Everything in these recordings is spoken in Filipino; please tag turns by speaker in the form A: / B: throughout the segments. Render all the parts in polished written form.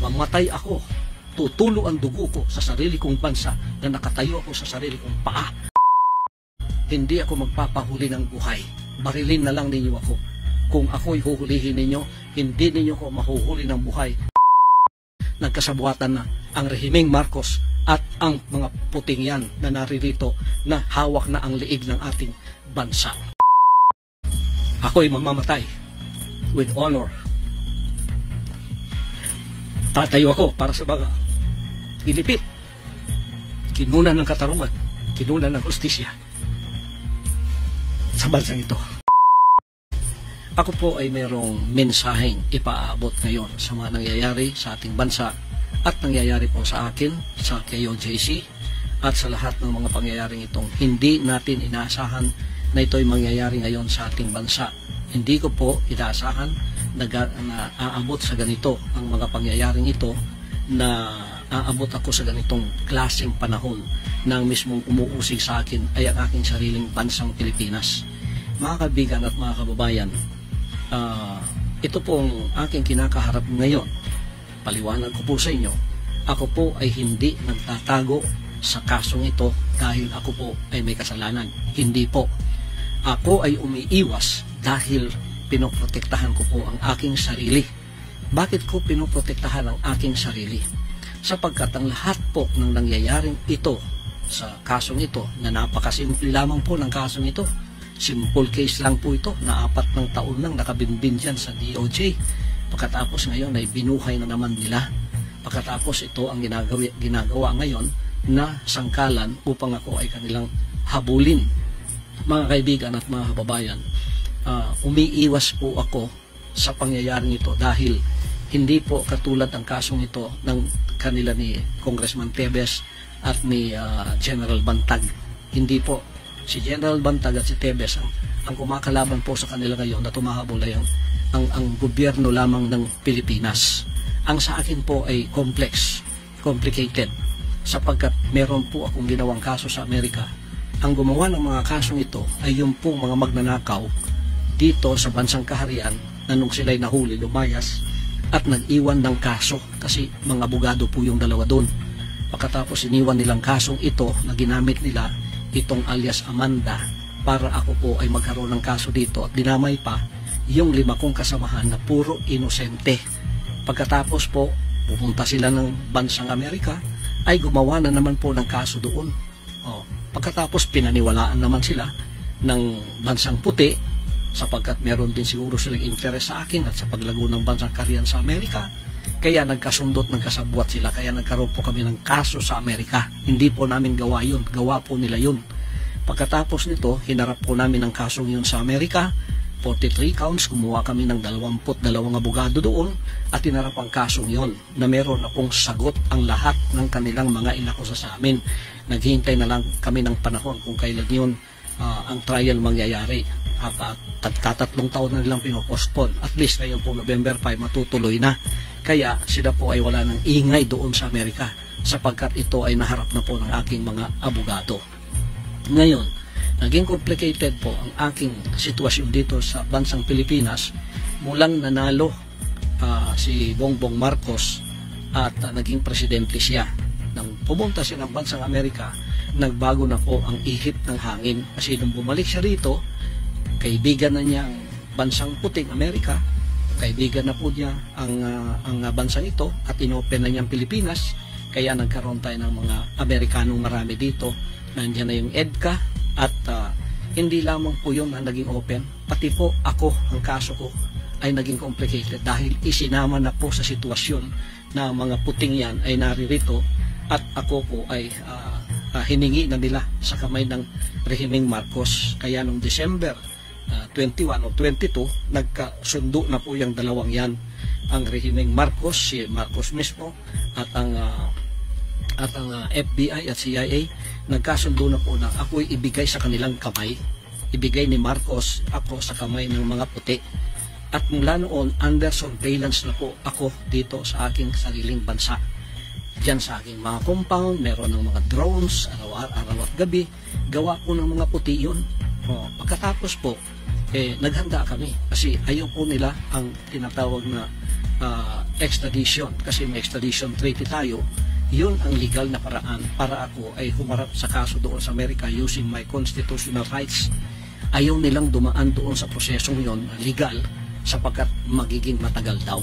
A: mamatay ako, tutulo ang dugo ko sa sarili kong bansa na nakatayo ako sa sarili kong paa. Hindi ako magpapahuli ng buhay. Barilin na lang ninyo ako. Kung ako'y huhulihin ninyo, hindi ninyo ko mahuhuli ng buhay. Nagkasabuatan na ang rehimeng Marcos at ang mga puting yan na naririto na hawak na ang liig ng ating bansa. Ako'y mamamatay with honor. Tatayo ako para sa mga ilipit, kinunan ng katarungan, kinunan ng hustisya sa bansang ito. Ako po ay mayroong mensaheng ipaabot ngayon sa mga nangyayari sa ating bansa at nangyayari po sa akin, sa KOJC at sa lahat ng mga pangyayaring itong hindi natin inaasahan na ito'y mangyayari ngayon sa ating bansa. Hindi ko po inaasahan na aabot sa ganito ang mga pangyayaring ito, na aabot ako sa ganitong klaseng panahon na ang mismong umuusig sa akin ay ang aking sariling bansang Pilipinas. Mga kaibigan at mga kababayan, ito pong aking kinakaharap ngayon. Paliwanag ko po sa inyo, ako po ay hindi nagtatago sa kasong ito dahil ako po ay may kasalanan. Hindi po. Ako ay umiiwas dahil pinoprotektahan ko po ang aking sarili. Bakit ko pinoprotektahan ang aking sarili? Sapagkat ang lahat po ng nangyayaring ito sa kasong ito, na napakasimple lamang po ng kasong ito, simple case lang po ito, na 4 ng taon nang nakabinbin dyan sa DOJ. Pagkatapos ngayon ay binuhay na naman nila. Pagkatapos ito ang ginagawa ngayon na sangkalan upang ako ay kanilang habulin. Mga kaibigan at mga kababayan, umiiwas po ako sa pangyayaring ito dahil hindi po katulad ang kasong ito ng kanila ni Congressman Tebes at ni General Bantag. Hindi po. Si General Bantag at si Tebes ang kumakalaban po sa kanila ngayon na tumahabol ay ang gobyerno lamang ng Pilipinas. Ang sa akin po ay complicated, sapagkat meron po akong ginawang kaso sa Amerika. Ang gumawa ng mga kasong ito ay yung pong mga magnanakaw dito sa bansang kaharian na nung sila'y nahuli, lumayas at nag-iwan ng kaso kasi mga abogado po yung dalawa doon. Pagkatapos iniwan nilang kasong ito na ginamit nila itong alias Amanda para ako po ay magkaroon ng kaso dito, at dinamay pa yung 5 kong kasamahan na puro inosente. Pagkatapos po pupunta sila ng bansang Amerika ay gumawa na naman po ng kaso doon. Pagkatapos pinaniwalaan naman sila ng bansang puti, sapagkat meron din siguro silang interest sa akin at sa paglago ng bansang kaharian sa Amerika. Kaya nagkasundot, nagkasabwat sila, kaya nagkaroon po kami ng kaso sa Amerika. Hindi po namin gawa yun, gawa po nila yun. Pagkatapos nito, hinarap po namin ang kasong yun sa Amerika, 43 counts, kumuha kami ng 22 abogado doon at hinarap ang kasong yun na meron akong sagot ang lahat ng kanilang mga inakusa sa amin. Naghihintay na lang kami ng panahon kung kailan yun ang trial mangyayari. At 3 taon na nilang pinopostpone. At least ngayon po November 5 matutuloy na. Kaya sila po ay wala ng ingay doon sa Amerika, sapagkat ito ay naharap na po ng aking mga abogado. Ngayon, naging complicated po ang aking sitwasyon dito sa bansang Pilipinas mulang nanalo si Bongbong Marcos at naging presidente siya. Nang pumunta siya ng bansang Amerika, nagbago na po ang ihip ng hangin kasi nung bumalik siya rito, kaibigan na niya ang bansang puting Amerika, kaibigan na po niya ang bansang ito at inopen na niya ang Pilipinas. Kaya nagkaroon tayo ng mga Amerikanong marami dito. Nandiyan na yung EDCA at hindi lamang po yun ang naging open, pati po ako, ang kaso ko ay naging complicated dahil isinama na po sa sitwasyon na mga puting yan ay naririto at ako po ay hiningi na nila sa kamay ng rehimeng Marcos. Kaya noong December 21 o 22, nagkasundo na po yung dalawang yan, ang rehimeng Marcos, si Marcos mismo at ang FBI at CIA. Nagkasundo na po na ako'y ibigay sa kanilang kamay, ibigay ni Marcos ako sa kamay ng mga puti. At mula noon, under surveillance na po ako dito sa aking sariling bansa. Diyan sa aking mga compound, meron ng mga drones, araw at gabi, gawa po ng mga puti yun. Pagkatapos po, naghanda kami kasi ayaw po nila ang tinatawag na extradition, kasi may extradition treaty tayo. Yun ang legal na paraan para ako ay humarap sa kaso doon sa Amerika using my constitutional rights. Ayaw nilang dumaan doon sa prosesong yon legal sapagkat magiging matagal daw.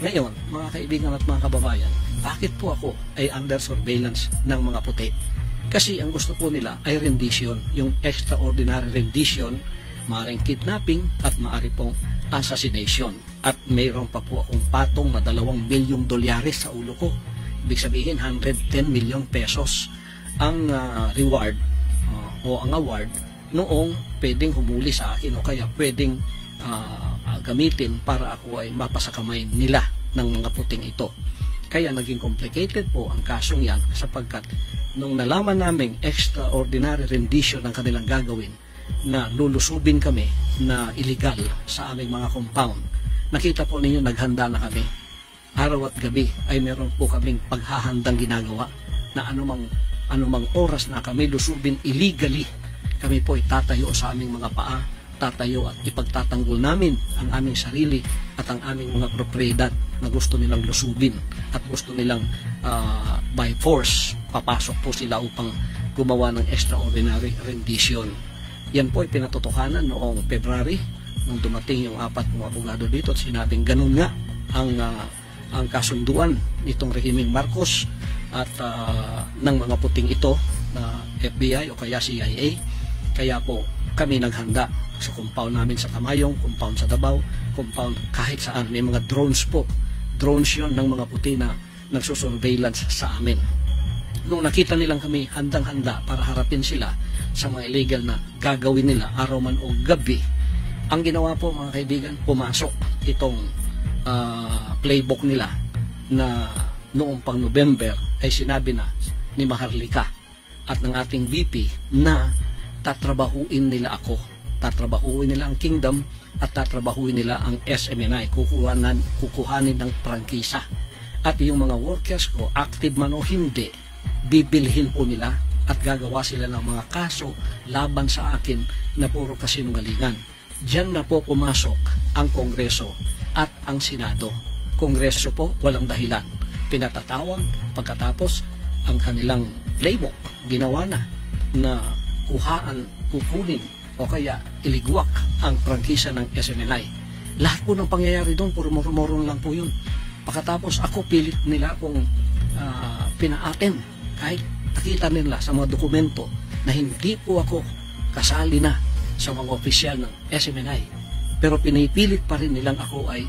A: Ngayon, mga kaibigan at mga kababayan, bakit po ako ay under surveillance ng mga puti? Kasi ang gusto po nila ay rendition, yung extraordinary rendition, maaaring kidnapping at maaari pong assassination. At mayroon pa po akong patong na $2 milyong sa ulo ko. Ibig sabihin 110 million pesos ang reward o ang award noong pwedeng humuli sa akin o kaya pwedeng gamitin para ako ay mapasakamay nila ng mga puting ito. Kaya naging complicated po ang kasong yan sapagkat nung nalaman namin extraordinary rendition ang kanilang gagawin na lulusubin kami na illegal sa aming mga compound, nakita po ninyo naghanda na kami. Araw at gabi ay meron po kaming paghahandang ginagawa na anumang oras na kami lusubin illegally, kami po ay tatayo sa aming mga paa, tatayo at ipagtatanggol namin ang aming sarili at ang aming mga propriedad na gusto nilang lusubin at gusto nilang by force papasok po sila upang gumawa ng extraordinary rendition. Yan po ay pinatotohanan noong February nung dumating yung 4 mga abogado dito at sinabing ganun nga ang kasunduan nitong rehimeng Marcos at ng mga puting ito na FBI o kaya CIA. Kaya po kami naghanda sa compound namin sa Tamayong, compound sa Davao, compound kahit saan. May mga drones po. Drones yon ng mga puti na nagsusurveillance sa amin. Nung nakita nilang kami handang-handa para harapin sila sa mga illegal na gagawin nila araw man o gabi, ang ginawa po mga kaibigan, pumasok itong playbook nila na noong pang November ay sinabi na ni Maharlika at ng ating VP na tatrabahuin nila ako, tatrabahuin nila ang Kingdom at tatrabahuin nila ang SMNI, kukuhanin ng prangkisa at yung mga workers ko, active man o hindi, bibilhin po nila at gagawa sila ng mga kaso laban sa akin na puro kasinungalingan. Diyan na po pumasok ang Kongreso at ang Senado. Kongreso po walang dahilan, pinatatawag pagkatapos ang kanilang playbook ginawa na kukunin o kaya iligwak ang prangkisa ng SMNI. Lahat po ng pangyayari doon puro murmurong lang po yun. Pagkatapos ako pilit nila akong pinaaten kahit nakita nila sa mga dokumento na hindi po ako kasali na sa mga opisyal ng SMNI, pero pinipilit pa rin nilang ako ay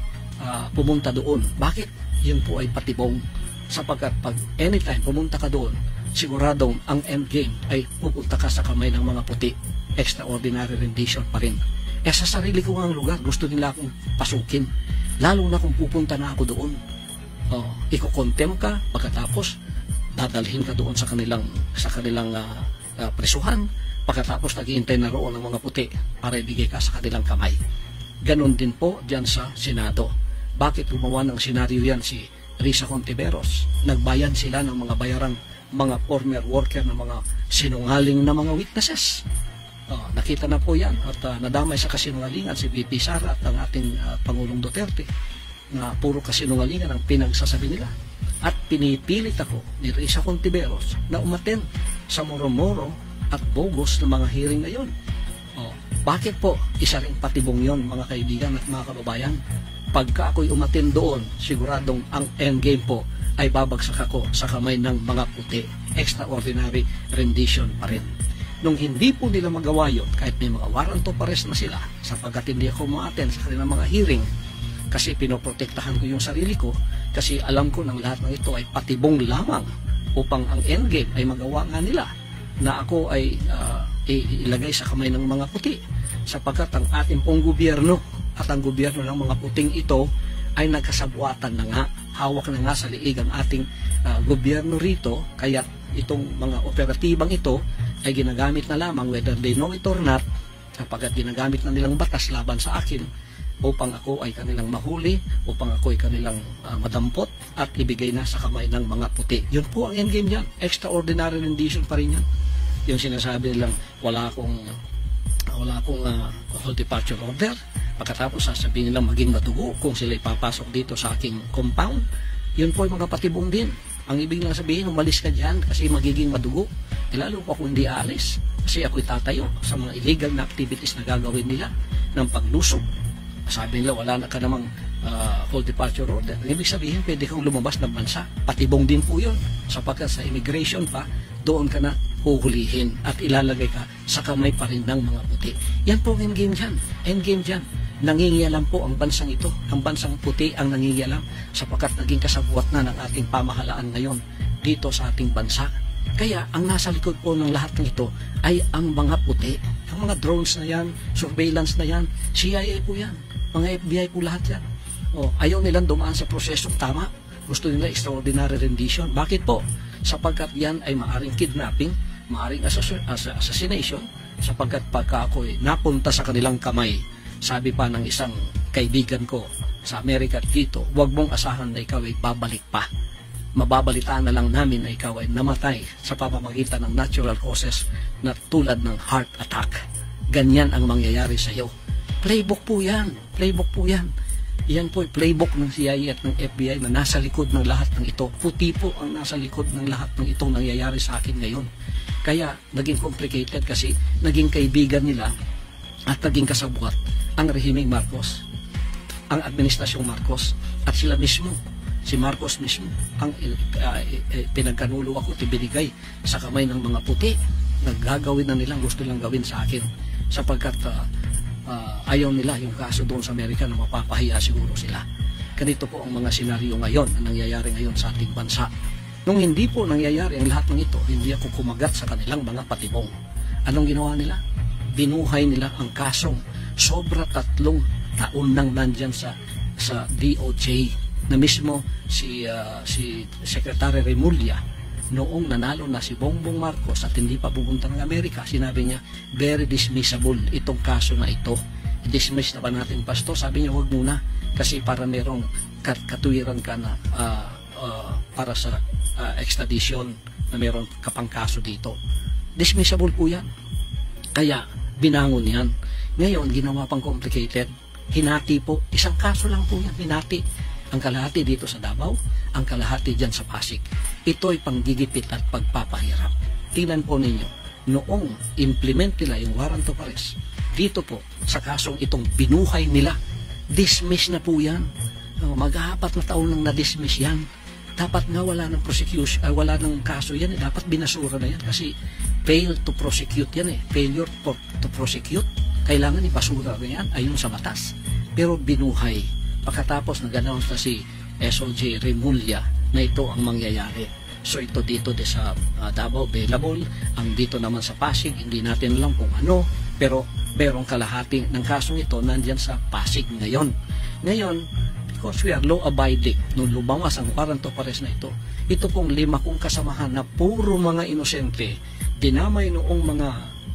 A: pumunta doon. Bakit? Yun po ay patibong sapagkat pag anytime pumunta ka doon, siguradong ang endgame ay pupunta ka sa kamay ng mga puti. Extraordinary rendition pa rin. Sa sarili ko ang lugar, gusto nila akong pasukin, lalo na kung pupunta na ako doon. Iko-contem ka, pagkatapos dadalhin ka doon sa kanilang presuhan. Pagkatapos naghihintay na roon ng mga puti para ibigay ka sa kanilang kamay. Ganon din po dyan sa Senado. Bakit gumawa ng senaryo yan si Risa Contiveros? Nagbayan sila ng mga bayarang mga former worker ng mga sinungaling na mga witnesses. Nakita na po yan at nadamay sa kasinungalingan si VP Sara at ang ating Pangulong Duterte na puro kasinungalingan ang pinagsasabi nila. At pinipilit ako ni Risa Contiveros na umaten sa moro-moro at bogus ng mga hearing na yun. Bakit po? Isa ring patibong yon mga kaibigan at mga kababayan. Pagka ako'y umatin doon, siguradong ang endgame po ay babagsak ako sa kamay ng mga puti. Extraordinary rendition pa rin. Nung hindi po nila magawa yun, kahit may mga warrant of arrest na sila, sapagkat hindi ako umaten sa kanilang mga hearing, kasi pinoprotektahan ko yung sarili ko, kasi alam ko ng lahat ng ito ay patibong lamang upang ang endgame ay magawa nga nila na ako ay ilagay sa kamay ng mga puti, sapagkat ang ating pong gobyerno at ang gobyerno ng mga puting ito ay nagkasabuatan na nga, hawak na nga sa liig ang ating gobyerno rito, kaya itong mga operatibang ito ay ginagamit na lamang whether they know it or not, sapagkat ginagamit na nilang batas laban sa akin upang ako ay kanilang mahuli, upang ako ay kanilang madampot at ibigay na sa kamay ng mga puti. Yun po ang endgame yan. Extraordinary rendition pa rin yan. Yung sinasabi nilang wala akong hold departure order, Pagkatapos sasabihin nila maging madugo kung sila ipapasok dito sa aking compound. Yun po ay mga patibong din. Ang ibig lang sabihin, umalis ka dyan kasi magiging madugo. Lalo po ako hindi aalis kasi ako'y tatayo sa mga illegal na activities na gagawin nila ng paglusog. Sabi nila wala na ka namang full departure order. Ang ibig sabihin, pwede kang lumabas ng bansa. Patibong din po yun sapagkat sa immigration pa, doon ka na huhulihin at ilalagay ka sa kamay pa rin ng mga puti. Yan po ang endgame dyan. Endgame dyan. Nangingialam po ang bansang ito. Ang bansang puti ang nangingialam sapagkat naging kasabuat na ng ating pamahalaan ngayon dito sa ating bansa. Kaya ang nasa likod po ng lahat ng ito ay ang mga puti. Ang mga drones na yan, surveillance na yan, CIA po yan, mga FBI po lahat yan. Ayaw nilang dumaan sa prosesong tama. Gusto nila extraordinary rendition. Bakit po? Sapagkat yan ay maaring kidnapping, maaring assassination, sapagkat pagka ako'y napunta sa kanilang kamay, sabi pa ng isang kaibigan ko sa Amerika dito, huwag mong asahan na ikaw ay babalik pa. Mababalitaan na lang namin na ikaw ay namatay sa pamamagitan ng natural causes na tulad ng heart attack. Ganyan ang mangyayari sa iyo. Playbook po yan. Playbook po yan. Yan po ay playbook ng CIA at ng FBI na nasa likod ng lahat ng ito. Puti po ang nasa likod ng lahat ng itong nangyayari sa akin ngayon. Kaya naging complicated kasi naging kaibigan nila at naging kasabuat ang rehimeng Marcos, ang administrasyong Marcos, at sila mismo, si Marcos mismo, ang pinagkanulo ako at ibinigay sa kamay ng mga puti na gagawin na nilang gusto nilang gawin sa akin sapagkat ayaw nila yung kaso doon sa Amerika na mapapahiya siguro sila. Ganito po ang mga senaryo ngayon na nangyayari ngayon sa ating bansa. Nung hindi po nangyayari ang lahat ng ito, hindi ako kumagat sa kanilang mga patibong. Anong ginawa nila? Binuhay nila ang kasong sobra 3 taon nang nandyan sa DOJ na mismo si Secretary Remulla noong nanalo na si Bongbong Marcos at hindi pa pupunta ng Amerika. Sinabi niya, very dismissible itong kaso na ito. Dismiss na ba natin, Pasto? Sabi niya, huwag muna kasi para merong katuwiran ka na para sa extradition na meron kapang kaso dito. Dismissible po yan. Kaya binangon yan. Ngayon, ginawa pang complicated. Hinati po. Isang kaso lang po yan. Hinati. Ang kalahati dito sa Davao, ang kalahati dyan sa Pasig. Ito'y panggigipit at pagpapahirap. Tingnan po ninyo, noong implement nila yung warrant of arrest, dito po, sa kasong itong binuhay nila, dismiss na po yan. Mag-4 na taon nang na-dismiss yan. Dapat nga wala ng prosecution, wala ng kaso yan. Dapat binasura na yan kasi fail to prosecute yan eh. Failure to prosecute. Kailangan ipasura na yan ayon sa batas. Pero binuhay. Pagkatapos nag-announce na si SOJ Remulla na ito ang mangyayari. So ito dito sa Davao available. Ang dito naman sa Pasig, hindi natin alam kung ano. Pero merong kalahati ng kasong ito nandyan sa Pasig ngayon. Ngayon, because we are law-abiding, nung lumawas ang warrant of arrest na ito pong 5 kong kasamahan na puro mga inosente, dinamay noong mga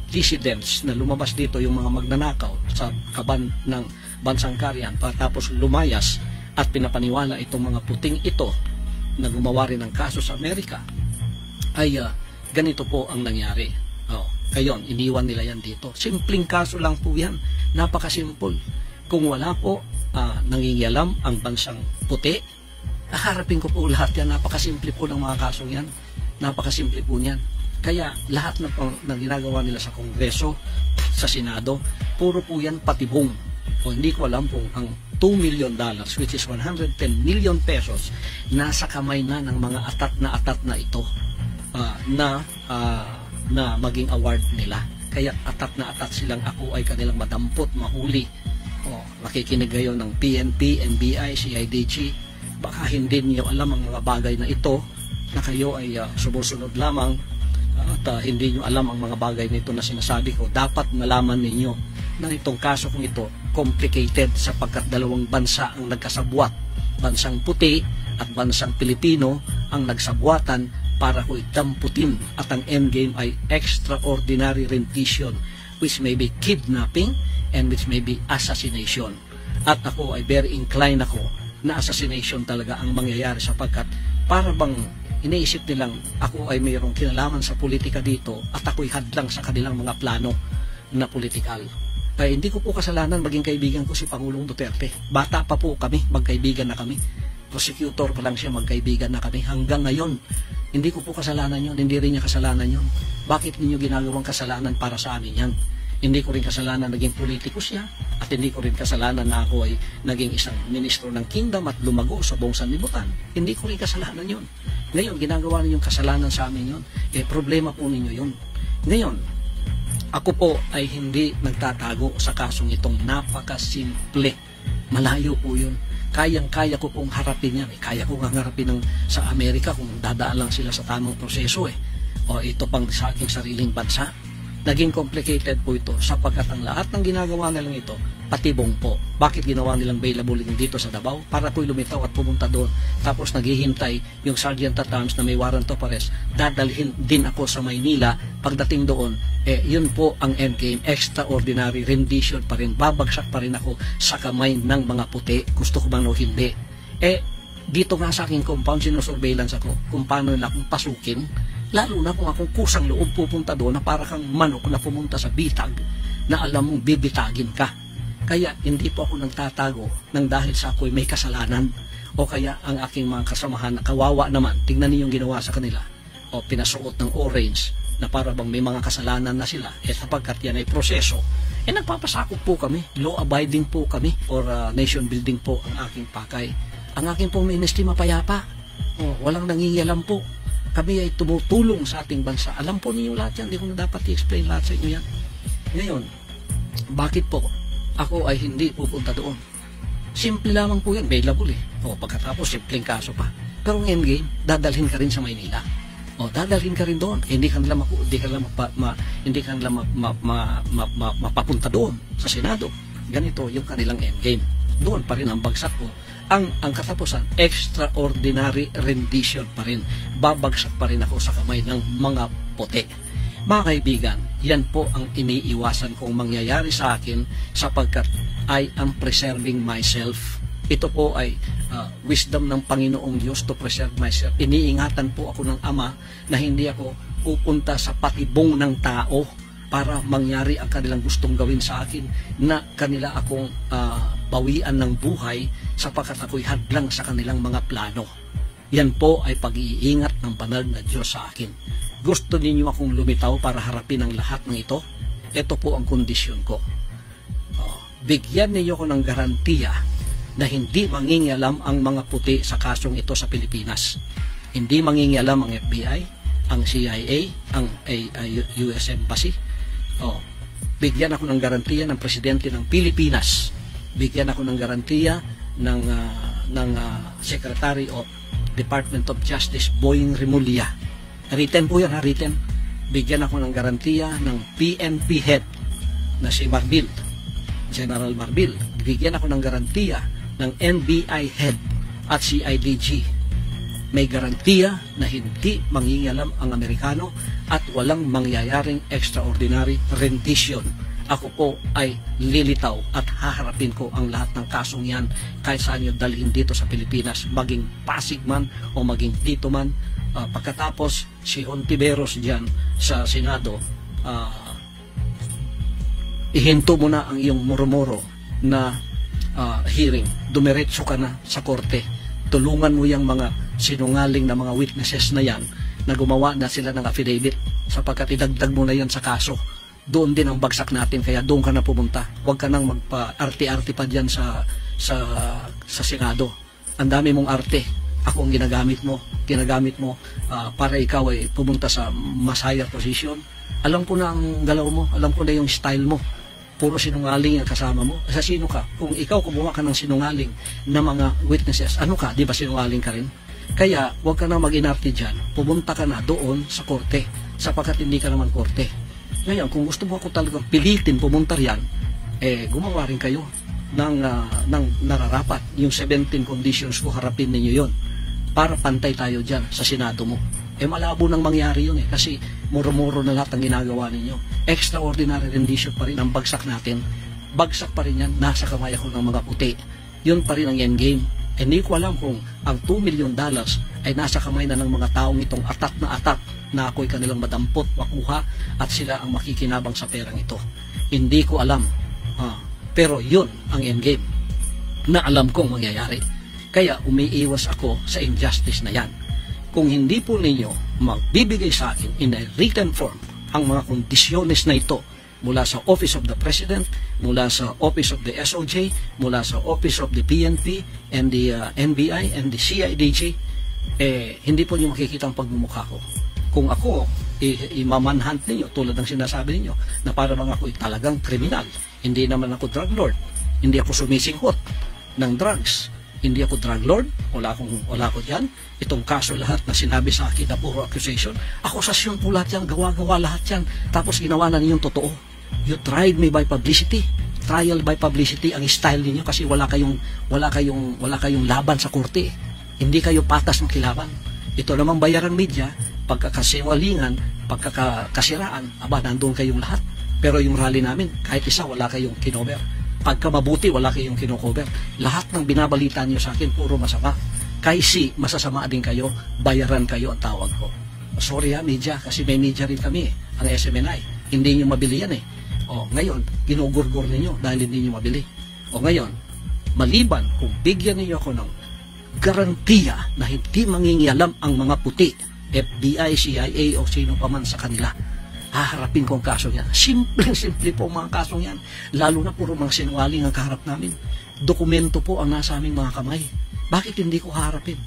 A: dissidents na lumabas dito, yung mga magnanakaw sa kaban ng bansang Carian, tapos lumayas at pinapaniwala itong mga puting ito na gumawa rin ng kaso sa Amerika, ay ganito po ang nangyari. Ngayon, iniwan nila yan dito. Simpleng kaso lang po yan. Napakasimple. Kung wala po nangingialam ang bansang puti, harapin ko po lahat yan. Napakasimple po ng mga kasong yan. Napakasimple po niyan. Kaya lahat na ginagawa nila sa Kongreso, sa Senado, puro po yan patibong. O hindi ko alam kung ang $2 million, which is 110 million pesos, nasa kamay na ng mga atat na ito na maging award nila. Kaya atat na atat silang ako ay kanilang madampot, mahuli. Makikinig ngayon ng PNP, NBI, CIDG. Baka hindi niyo alam ang mga bagay na ito na kayo ay sumusunod lamang at hindi nyo alam ang mga bagay nito na sinasabi ko. Dapat malaman ninyo na itong kaso kong ito complicated sapagkat 2 bansa ang nagkasabuat. Bansang puti at bansang Pilipino ang nagsabuatan para ko damputin at ang endgame ay extraordinary rendition, which may be kidnapping and which may be assassination. At ako ay very inclined ako na assassination talaga ang mangyayari sapagkat para bang iniisip nilang ako ay mayroong kinalaman sa politika dito at ako'y hadlang sa kanilang mga plano na politikal. Ay, hindi ko po kasalanan maging kaibigan ko si Pangulong Duterte. Bata pa po kami, magkaibigan na kami. Prosecutor pa lang siya, magkaibigan na kami. Hanggang ngayon, hindi ko po kasalanan yun, hindi rin niya kasalanan yun. Bakit ninyo ginagawang kasalanan para sa amin yan? Hindi ko rin kasalanan naging politiko siya, at hindi ko rin kasalanan na ako ay naging isang ministro ng kingdom at lumago sa buong sanlibutan. Hindi ko rin kasalanan yun. Ngayon, ginagawa ninyong kasalanan sa amin yun. Problema po ninyo yun. Ngayon, ako po ay hindi nagtatago sa kasong itong napakasimple. Malayo po yun. Kayang-kaya ko pong harapin yan. Kaya ko nga harapin sa Amerika kung dadaan lang sila sa tamang proseso. O ito pang sa aking sariling bansa. Naging complicated po ito sapagkat ang lahat ng ginagawa nilang ito, patibong po. Bakit ginawa nilang available dito sa Davao? Para ko'y lumitaw at pumunta doon. Tapos naghihintay yung Sergeant at Arms na may warrant of arrest. Dadalhin din ako sa Maynila. Pagdating doon, yun po ang endgame. Extraordinary rendition pa rin. Babagsak pa rin ako sa kamay ng mga puti. Gusto ko bang o hindi? Dito nga sa aking compound, sinusurveillance ako kung paano nila akong pasukin. Lalo na kung akong kusang loob pupunta doon na para kang manok na pumunta sa bitag na alam mong bibitagin ka. Kaya hindi po ako nagtatago nang dahil sa ako'y may kasalanan o kaya ang aking mga kasamahan na kawawa naman, tingnan niyo yung ginawa sa kanila o pinasuot ng orange na para bang may mga kasalanan na sila sapagkat yan ay proseso. Nagpapasakop po kami, law-abiding po kami or nation building po ang aking pakay. Ang aking pong ministry mapayapa, walang nangingialam po. Kami ay tumutulong sa ating bansa. Alam po ninyo lahat yan. Hindi ko na dapat i-explain lahat sa inyo yan. Ngayon, bakit po ako ay hindi pupunta doon? Simple lamang po yan. Available pagkatapos, simpleng kaso pa. Pero ang endgame, dadalhin ka rin sa Maynila. Dadalhin ka rin doon. Hindi ka nila mapapunta doon sa Senado. Ganito yung kanilang endgame. Doon pa rin ang bagsak po. Ang katapusan, extraordinary rendition pa rin. Babagsak pa rin ako sa kamay ng mga puti. Mga kaibigan, yan po ang iniiwasan kong mangyayari sa akin sapagkat I am preserving myself. Ito po ay wisdom ng Panginoong Diyos to preserve myself. Iniingatan po ako ng Ama na hindi ako pupunta sa patibong ng tao para mangyari ang kanilang gustong gawin sa akin na kanila akong bawian ng buhay sapagkat ako'y hadlang sa kanilang mga plano. Yan po ay pag-iingat ng banal na Diyos sa akin. Gusto ninyo akong lumitaw para harapin ang lahat ng ito? Ito po ang kondisyon ko. Bigyan ninyo ko ng garantiya na hindi mangingialam ang mga puti sa kasong ito sa Pilipinas. Hindi mangingialam ang FBI, ang CIA, ang US Embassy. Bigyan ako ng garantiya ng Presidente ng Pilipinas. Bigyan ako ng garantiya ng Secretary of Department of Justice Boying Remulla. Written po yan, written. Bigyan ako ng garantiya ng PNP head na si Marbil, General Marbil. Bigyan ako ng garantiya ng NBI head at CIDG. May garantiya na hindi mangingialam ang Amerikano at walang mangyayaring extraordinary rendition. Ako po ay lilitaw at haharapin ko ang lahat ng kasong yan kahit saan nyo dalhin dito sa Pilipinas, maging Pasig man o maging dito man. Pagkatapos si Hontiveros dyan sa Senado, ihinto mo na ang iyong murmuro na hearing, dumiretso ka na sa korte, tulungan mo yung mga sinungaling na mga witnesses na yan na gumawa na sila ng affidavit sapagkat idagdag mo na yan sa kaso. Doon din ang bagsak natin, kaya doon ka na pumunta. Huwag ka nang magpa-arte-arte pa dyan sa Senado. Ang dami mong arte. Ako ang ginagamit mo para ikaw ay pumunta sa mas higher position. Alam ko na ang galaw mo, alam ko na yung style mo. Puro sinungaling ang kasama mo. Sa sino ka? Kung ikaw kumuha ka ng sinungaling na mga witnesses, ano ka? Di ba sinungaling ka rin? Kaya huwag ka na mag-inarte dyan. Pumunta ka na doon sa korte sapagkat hindi ka naman korte. Ngayon, kung gusto mo ako talagang pilitin pumunta riyan, gumawa rin kayo ng nararapat. Yung 17 conditions ko, harapin ninyo yon para pantay tayo dyan sa Senado mo. Malabo nang mangyari yun kasi muro-muro na lahat ang ginagawa ninyo. Extraordinary rendition pa rin ang bagsak natin. Bagsak pa rin yan, nasa kamay ako ng mga puti. Yun pa rin ang endgame. Hindi ko alam kung ang $2 million ay nasa kamay na ng mga taong itong atat na ako'y kanilang madampot, makuha at sila ang makikinabang sa perang ito. Hindi ko alam Pero yun ang endgame na alam kong mangyayari. Kaya umiiwas ako sa injustice na yan. Kung hindi po ninyo magbibigay sa akin in a written form ang mga kondisyones na ito mula sa Office of the President, mula sa Office of the SOJ, mula sa Office of the PNP and the NBI and the CIDG, hindi po nyo makikita ang pagmumukha ko. Kung ako, imamanhunt ninyo tulad ng sinasabi ninyo na para bang ako talagang kriminal. Hindi naman ako drug lord. Hindi ako sumisingkot ng drugs. Hindi ako drug lord. Wala ko dyan. Itong kaso lahat na sinabi sa akin na puro accusation. Akusasyon po lahat yan. Gawa-gawa lahat yan. Tapos ginawa na ninyong totoo. You tried me by publicity. Trial by publicity ang style ninyo kasi wala kayong laban sa korte. Hindi kayo patas ng kilaban. Ito namang bayarang media, pagkakasiwalingan, pagkakasiraan, nandun kayong lahat. Pero yung rally namin, kahit isa, wala kayong kinover. Pagka mabuti, wala kayong kinocover. Lahat ng binabalita niyo sa akin, puro masama. Kasi masasama din kayo, bayaran kayo ang tawag ko. Sorry media, kasi may media rin kami, ang SMNI. Hindi niyo mabili yan ngayon, ginugurgur ninyo dahil hindi niyo mabili. Ngayon, maliban kung bigyan niyo ako ng garantiya na hindi mangingialam ang mga puti, FBI, CIA o sino pa man sa kanila, haharapin ko ang kaso yan. Simple po mga kasong yan. Lalo na puro mga sinungaling ang kaharap namin. Dokumento po ang nasa aming mga kamay. Bakit hindi ko haharapin?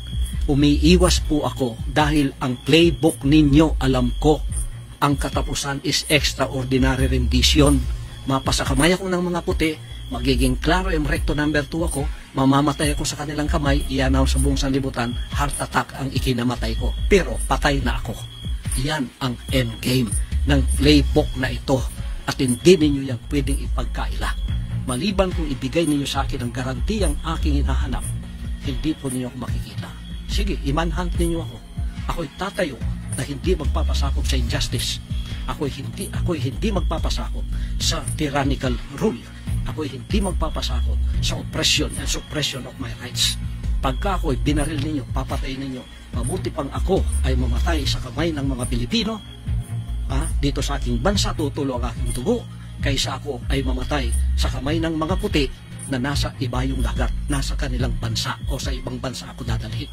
A: Umiiwas po ako dahil ang playbook ninyo, alam ko, ang katapusan is extraordinary rendition. Mapasa kamay ako ng mga puti, magiging klaro yung recto number 2 ako, mamamatay ako sa kanilang kamay, ianaw sa buong sanlibutan, heart attack ang ikinamatay ko. Pero patay na ako. Yan ang endgame ng playbook na ito at hindi ninyo yan pwedeng ipagkaila. Maliban kung ibigay ninyo sa akin ang garantiyang aking hinahanap, hindi po ninyo ako makikita. Sige, imanhunt ninyo ako. Ako'y tatayo na hindi magpapasakop sa injustice. Ako'y hindi magpapasakop sa tyrannical rule. Ako'y hindi magpapasakop sa oppression and suppression of my rights. Pagka ako'y binaril ninyo, papatayin ninyo, mabuti pang ako ay mamatay sa kamay ng mga Pilipino, dito sa aking bansa tutulo ang aking dugo, kaysa ako ay mamatay sa kamay ng mga puti na nasa ibayong dagat, nasa kanilang bansa o sa ibang bansa ako dadalhin.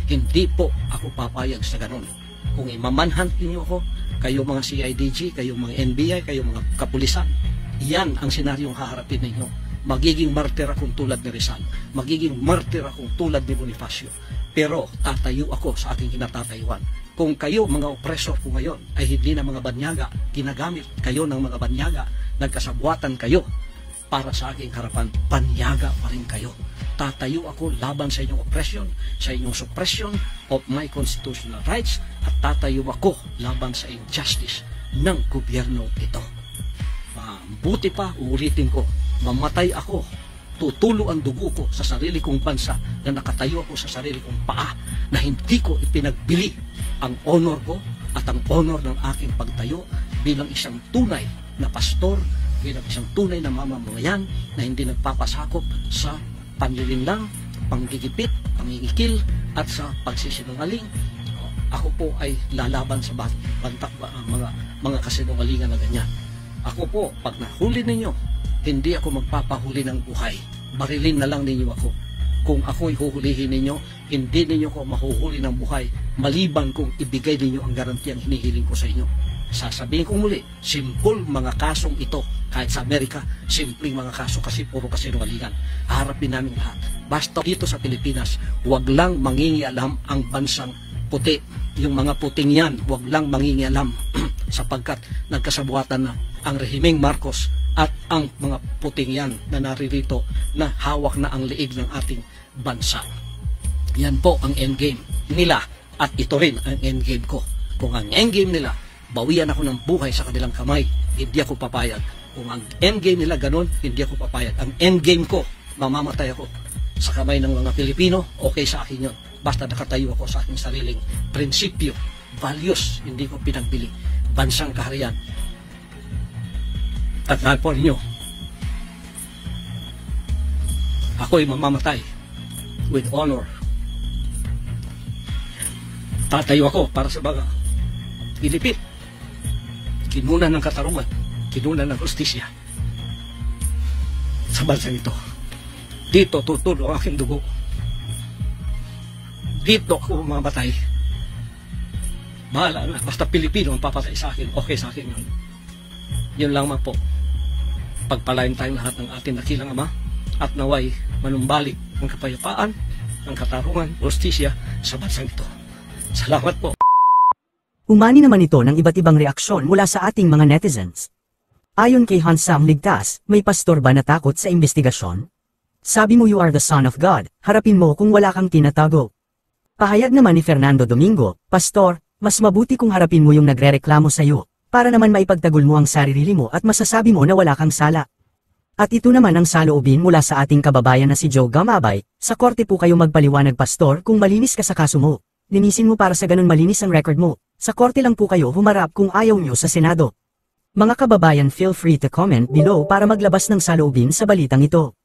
A: Hindi po ako papayag sa ganun. Kung imamanhunt niyo ako, kayo mga CIDG, kayo mga NBI, kayo mga kapulisan, yan ang senaryong haharapin ninyo. Magiging martir akong tulad ni Rizal, magiging martir akong tulad ni Bonifacio, pero tatayo ako sa aking kinatatayuan. Kung kayo mga oppressor ko ngayon ay hindi na mga banyaga, ginagamit kayo ng mga banyaga, nagkasabwatan kayo para sa aking harapan, banyaga pa rin kayo. Tatayo ako laban sa inyong oppression, sa inyong suppression of my constitutional rights, at tatayo ako laban sa injustice ng gobyerno ito. Buti pa, uulitin ko, mamatay ako, tutulo ang dugo ko sa sarili kong bansa na nakatayo ako sa sarili kong paa, na hindi ko ipinagbili ang honor ko at ang honor ng aking pagtayo bilang isang tunay na pastor, bilang isang tunay na mamamayan na hindi nagpapasakop sa panlilinlang, panggigipit, pangingikil at sa pagsisinungaling. Ako po ay lalaban sa mga kasinungalingan na ganyan. Ako po, pag nahuli ninyo, hindi ako magpapahuli ng buhay. Barilin na lang ninyo ako. Kung ako'y huhulihin ninyo, hindi ninyo ko mahuhuli ng buhay, maliban kung ibigay ninyo ang garantiyang hinihiling ko sa inyo. Sasabihin ko muli, simple mga kasong ito. Kahit sa Amerika, simpleng mga kaso kasi puro kasinungalingan. Harapin namin lahat. Basta dito sa Pilipinas, wag lang mangingialam ang bansang puti. Yung mga puting yan, wag lang mangingialam sapagkat nagkasabuatan na ang rehimeng Marcos at ang mga puting yan na naririto na hawak na ang liig ng ating bansa. Yan po ang endgame nila at ito rin ang endgame ko. Kung ang endgame nila, bawian ako ng buhay sa kanilang kamay, hindi ako papayag. Kung ang endgame nila ganun, hindi ako papayag. Ang endgame ko, mamamatay ako sa kamay ng mga Pilipino, okay sa akin yun. Basta nakatayo ako sa aking sariling prinsipyo, values, hindi ko pinagbili. Bansang kaharian. At nga po ninyo, ako'y mamamatay with honor. Tatayo ako para sa mga Pilipin. Kinunan ng katarungan, kinunan ng justisya. sa bansang ito. Dito tutulo ang aking dugo. Dito ako mamatay. Bahala na, basta Pilipino ang papatay sa akin, okay sa akin yun. Yun lang po. Pagpalain tayong lahat ng ating dakilang Ama at naway manumbalik ng kapayapaan, ng katarungan, justisya sa bansang ito. Salamat po.
B: Umani naman ito ng iba't ibang reaksyon mula sa ating mga netizens. Ayon kay Hansam Ligtas, may pastor ba natakot sa investigasyon? Sabi mo you are the son of God, harapin mo kung wala kang tinatago. Pahayag naman ni Fernando Domingo, Pastor, mas mabuti kung harapin mo yung nagrereklamo sa iyo, para naman maipagtagol mo ang sarili mo at masasabi mo na wala kang sala. At ito naman ang saloobin mula sa ating kababayan na si Joe Gamabay, sa korte po kayo magpaliwanag Pastor kung malinis ka sa kaso mo. Linisin mo para sa ganun malinis ang record mo. Sa korte lang po kayo humarap kung ayaw nyo sa Senado. Mga kababayan, feel free to comment below para maglabas ng saloobin sa balitang ito.